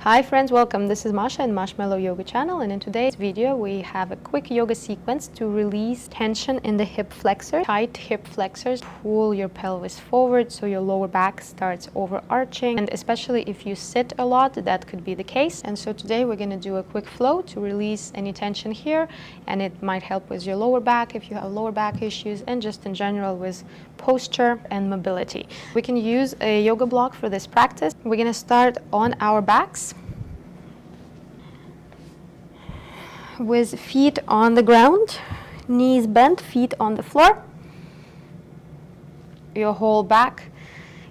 Hi friends, welcome. This is Masha and Marshmallow Yoga channel, and in today's video we have a quick yoga sequence to release tension in the hip flexor. Tight hip flexors pull your pelvis forward so your lower back starts overarching, and especially if you sit a lot, that could be the case. And so today we're going to do a quick flow to release any tension here, and it might help with your lower back if you have lower back issues, and just in general with posture and mobility. We can use a yoga block for this practice. We're going to start on our backs with feet on the ground, knees bent, feet on the floor. Your whole back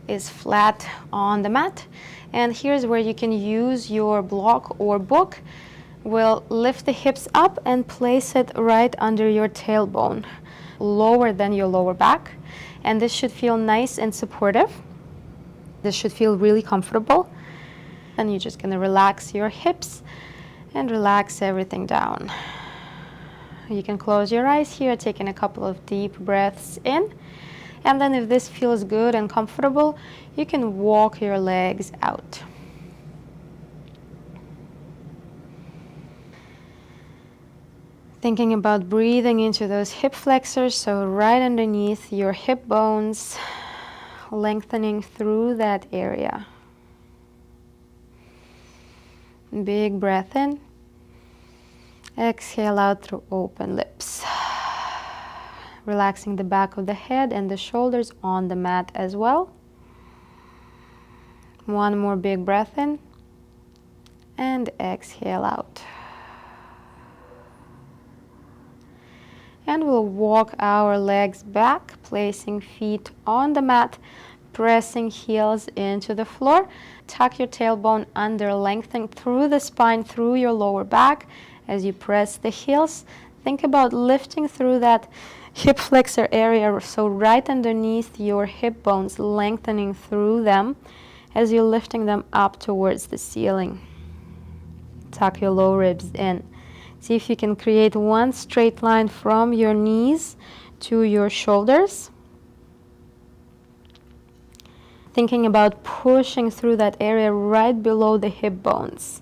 is flat on the mat. And here's where you can use your block or book. We'll lift the hips up and place it right under your tailbone, lower than your lower back. And this should feel nice and supportive. This should feel really comfortable. And you're just going to relax your hips and relax everything down. You can close your eyes here, taking a couple of deep breaths in. And then if this feels good and comfortable, you can walk your legs out. Thinking about breathing into those hip flexors, so right underneath your hip bones, lengthening through that area. Big breath in. Exhale out through open lips. Relaxing the back of the head and the shoulders on the mat as well. One more big breath in. And exhale out. And we'll walk our legs back, placing feet on the mat, pressing heels into the floor. Tuck your tailbone under, lengthen through the spine, through your lower back as you press the heels. Think about lifting through that hip flexor area, so right underneath your hip bones, lengthening through them as you're lifting them up towards the ceiling. Tuck your low ribs in. See if you can create one straight line from your knees to your shoulders. Thinking about pushing through that area right below the hip bones.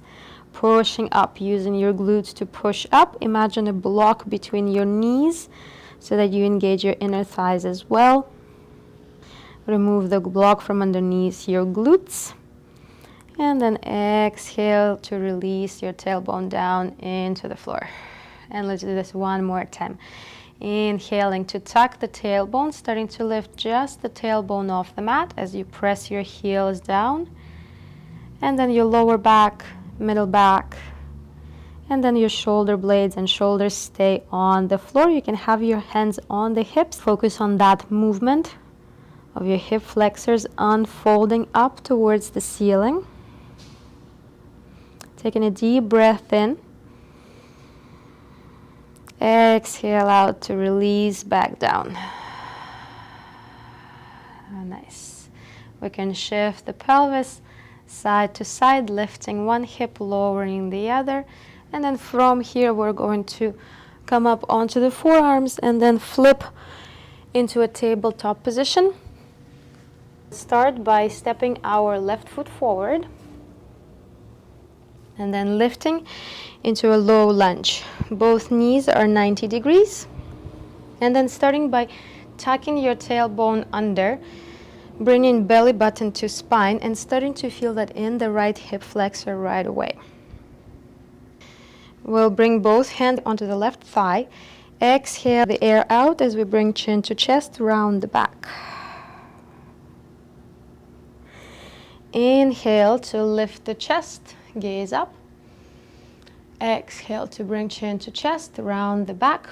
Pushing up, using your glutes to push up. Imagine a block between your knees so that you engage your inner thighs as well. Remove the block from underneath your glutes. And then exhale to release your tailbone down into the floor. And let's do this one more time. Inhaling to tuck the tailbone, starting to lift just the tailbone off the mat as you press your heels down. And then your lower back, middle back, and then your shoulder blades and shoulders stay on the floor. You can have your hands on the hips. Focus on that movement of your hip flexors unfolding up towards the ceiling. Taking a deep breath in. Exhale out to release back down. Nice. We can shift the pelvis side to side, lifting one hip, lowering the other. And then from here, we're going to come up onto the forearms and then flip into a tabletop position. Start by stepping our left foot forward and then lifting into a low lunge. Both knees are 90 degrees. And then starting by tucking your tailbone under, bringing belly button to spine and starting to feel that in the right hip flexor right away. We'll bring both hands onto the left thigh. Exhale the air out as we bring chin to chest, round the back. Inhale to lift the chest, gaze up. Exhale to bring chin to chest, round the back.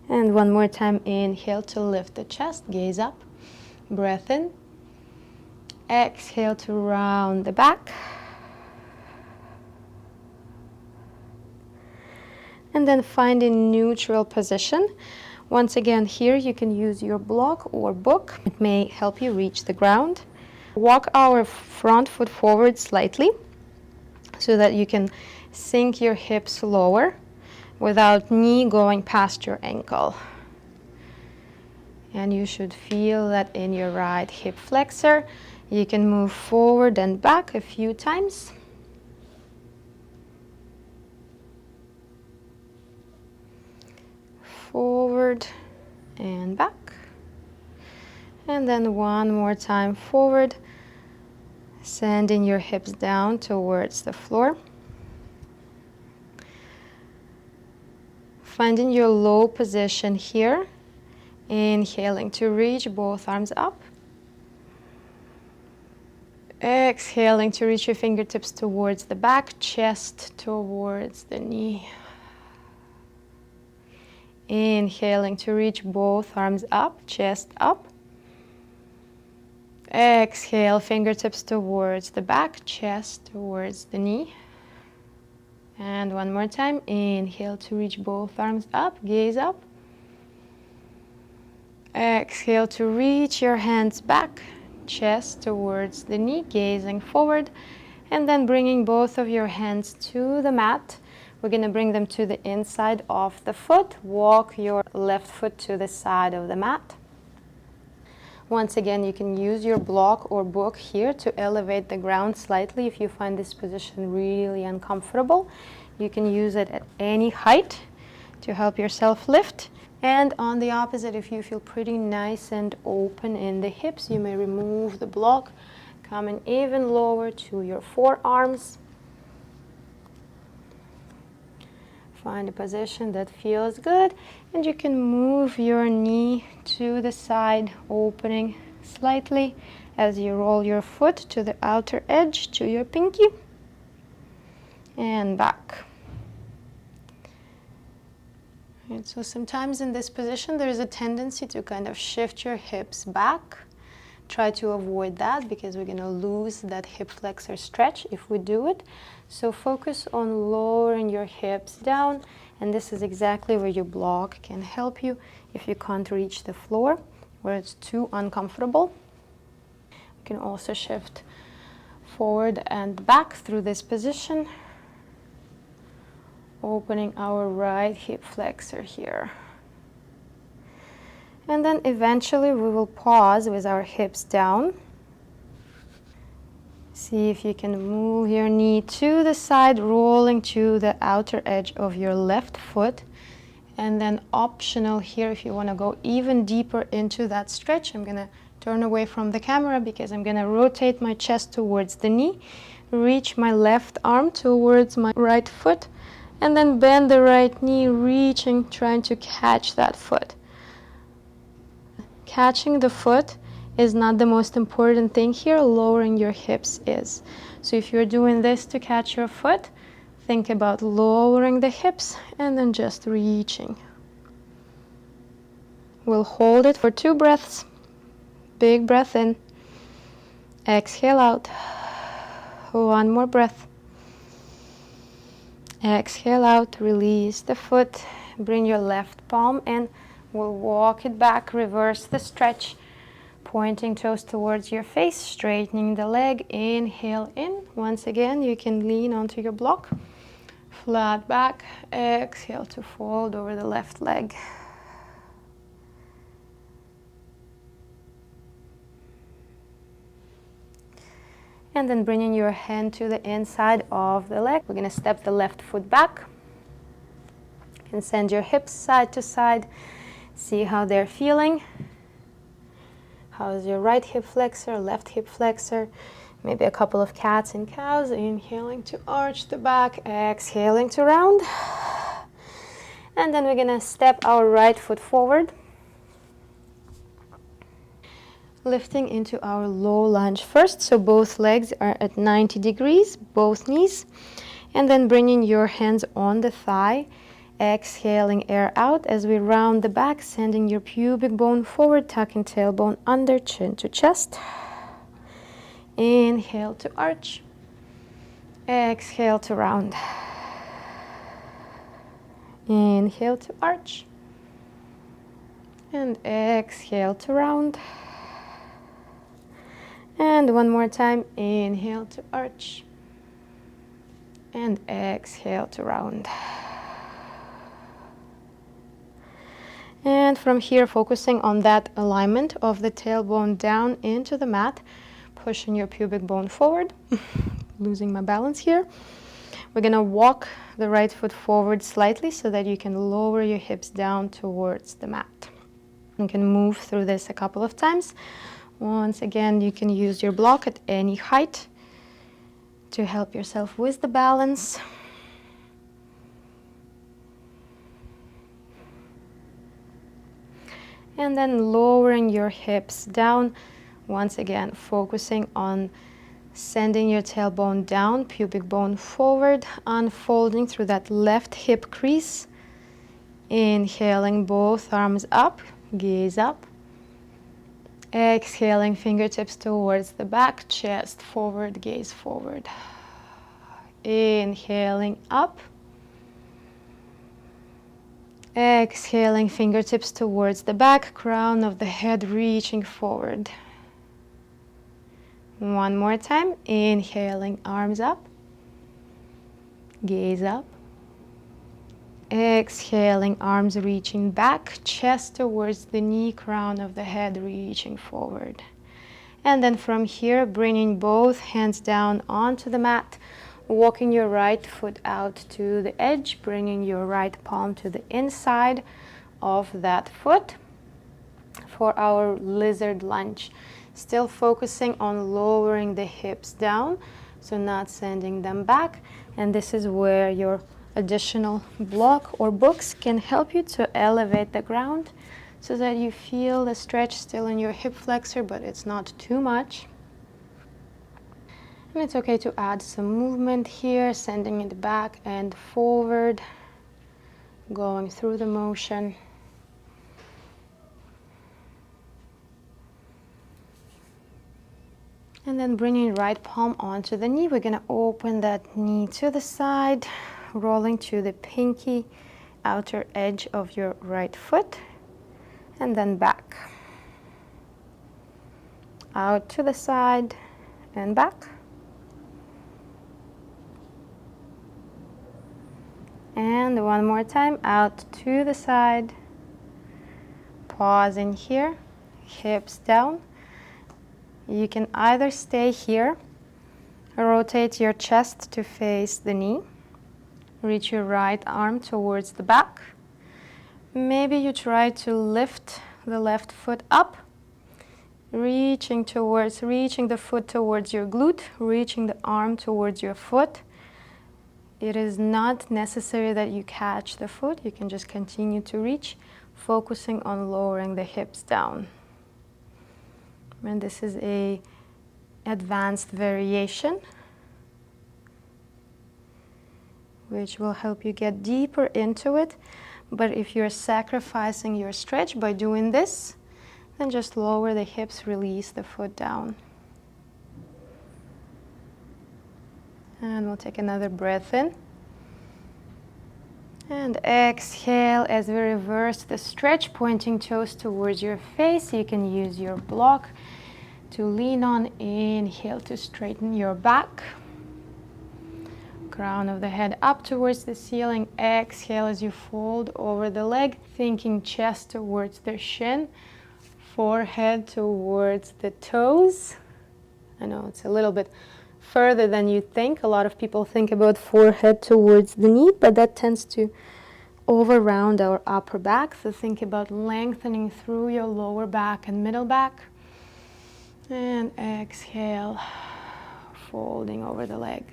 And one more time, inhale to lift the chest, gaze up. Breath in. Exhale to round the back. And then find a neutral position. Once again, here you can use your block or book. It may help you reach the ground. Walk our front foot forward slightly so that you can sink your hips lower without knee going past your ankle. And you should feel that in your right hip flexor. You can move forward and back a few times. Forward and back. And then one more time forward, sending your hips down towards the floor. Finding your low position here. Inhaling to reach both arms up. Exhaling to reach your fingertips towards the back, chest towards the knee. Inhaling to reach both arms up, chest up. Exhale, fingertips towards the back, chest towards the knee. And one more time, inhale to reach both arms up, gaze up. Exhale to reach your hands back, chest towards the knee, gazing forward. And then bringing both of your hands to the mat. We're going to bring them to the inside of the foot. Walk your left foot to the side of the mat. Once again, you can use your block or book here to elevate the ground slightly if you find this position really uncomfortable. You can use it at any height to help yourself lift. And on the opposite, if you feel pretty nice and open in the hips, you may remove the block, coming even lower to your forearms. Find a position that feels good, and you can move your knee to the side, opening slightly as you roll your foot to the outer edge, to your pinky, and back. And so sometimes in this position, there's a tendency to kind of shift your hips back. Try to avoid that because we're going to lose that hip flexor stretch if we do it. So focus on lowering your hips down, and this is exactly where your block can help you if you can't reach the floor, where it's too uncomfortable. You can also shift forward and back through this position, opening our right hip flexor here. And then eventually we will pause with our hips down. See if you can move your knee to the side, rolling to the outer edge of your left foot. And then optional here, if you want to go even deeper into that stretch, I'm going to turn away from the camera because I'm going to rotate my chest towards the knee, reach my left arm towards my right foot, and then bend the right knee, reaching, trying to catch that foot. Catching the foot is not the most important thing here, lowering your hips is. So if you're doing this to catch your foot, think about lowering the hips and then just reaching. We'll hold it for 2 breaths. Big breath in. Exhale out. 1 more breath. Exhale out, release the foot. Bring your left palm in. We'll walk it back, reverse the stretch. Pointing toes towards your face, straightening the leg. Inhale in. Once again, you can lean onto your block. Flat back. Exhale to fold over the left leg. And then bringing your hand to the inside of the leg. We're going to step the left foot back. And send your hips side to side. See how they're feeling. How's your right hip flexor, left hip flexor? Maybe a couple of cats and cows. Inhaling to arch the back, exhaling to round. And then we're going to step our right foot forward. Lifting into our low lunge first. So both legs are at 90 degrees, both knees. And then bringing your hands on the thigh. Exhaling air out as we round the back, sending your pubic bone forward, tucking tailbone under, chin to chest. Inhale to arch. Exhale to round. Inhale to arch. And exhale to round. And one more time, inhale to arch. And exhale to round. And from here, focusing on that alignment of the tailbone down into the mat, pushing your pubic bone forward. Losing my balance here. We're gonna walk the right foot forward slightly so that you can lower your hips down towards the mat. You can move through this a couple of times. Once again, you can use your block at any height to help yourself with the balance. And then lowering your hips down. Once again, focusing on sending your tailbone down, pubic bone forward, unfolding through that left hip crease. Inhaling both arms up, gaze up. Exhaling fingertips towards the back, chest forward, gaze forward. Inhaling up. Exhaling fingertips towards the back, crown of the head reaching forward. One more time, inhaling, arms up, gaze up. Exhaling, arms reaching back, chest towards the knee, crown of the head reaching forward. And then from here, bringing both hands down onto the mat, walking your right foot out to the edge, bringing your right palm to the inside of that foot for our lizard lunge. Still focusing on lowering the hips down, so not sending them back. And this is where your additional block or books can help you to elevate the ground so that you feel the stretch still in your hip flexor, but it's not too much. And it's okay to add some movement here, sending it back and forward, going through the motion. And then bringing right palm onto the knee. We're going to open that knee to the side, rolling to the pinky outer edge of your right foot, and then back. Out to the side and back. And one more time, out to the side. Pausing here, hips down. You can either stay here, rotate your chest to face the knee, reach your right arm towards the back. Maybe you try to lift the left foot up, reaching the foot towards your glute, reaching the arm towards your foot. It is not necessary that you catch the foot. You can just continue to reach, focusing on lowering the hips down. And this is a advanced variation, which will help you get deeper into it. But if you're sacrificing your stretch by doing this, then just lower the hips, release the foot down. And we'll take another breath in. And exhale as we reverse the stretch, pointing toes towards your face. You can use your block to lean on. Inhale to straighten your back. Crown of the head up towards the ceiling. Exhale as you fold over the leg, thinking chest towards the shin, forehead towards the toes. I know it's a little bit further than you think. A lot of people think about forehead towards the knee, but that tends to over-round our upper back. So think about lengthening through your lower back and middle back. And exhale, folding over the leg.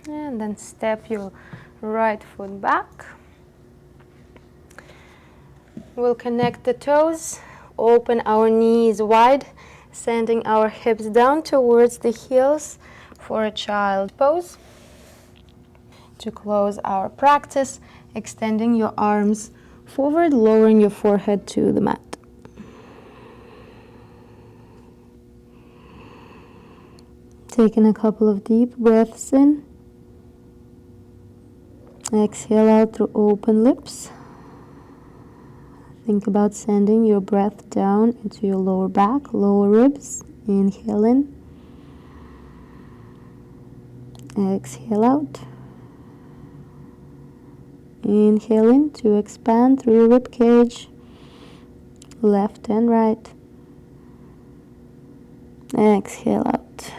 And then step your right foot back. We'll connect the toes, open our knees wide, sending our hips down towards the heels for a child pose. To close our practice, extending your arms forward, lowering your forehead to the mat. Taking a couple of deep breaths in. Exhale out through open lips. Think about sending your breath down into your lower back, lower ribs. Inhale in. Exhale out. Inhale in to expand through your rib cage, left and right. Exhale out.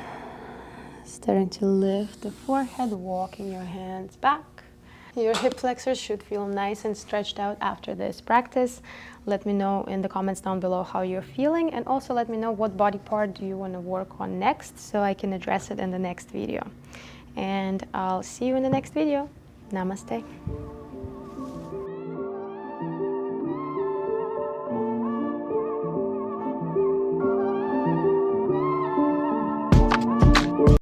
Starting to lift the forehead, walking your hands back. Your hip flexors should feel nice and stretched out after this practice. Let me know in the comments down below how you're feeling, and also let me know what body part do you want to work on next so I can address it in the next video. And I'll see you in the next video. Namaste.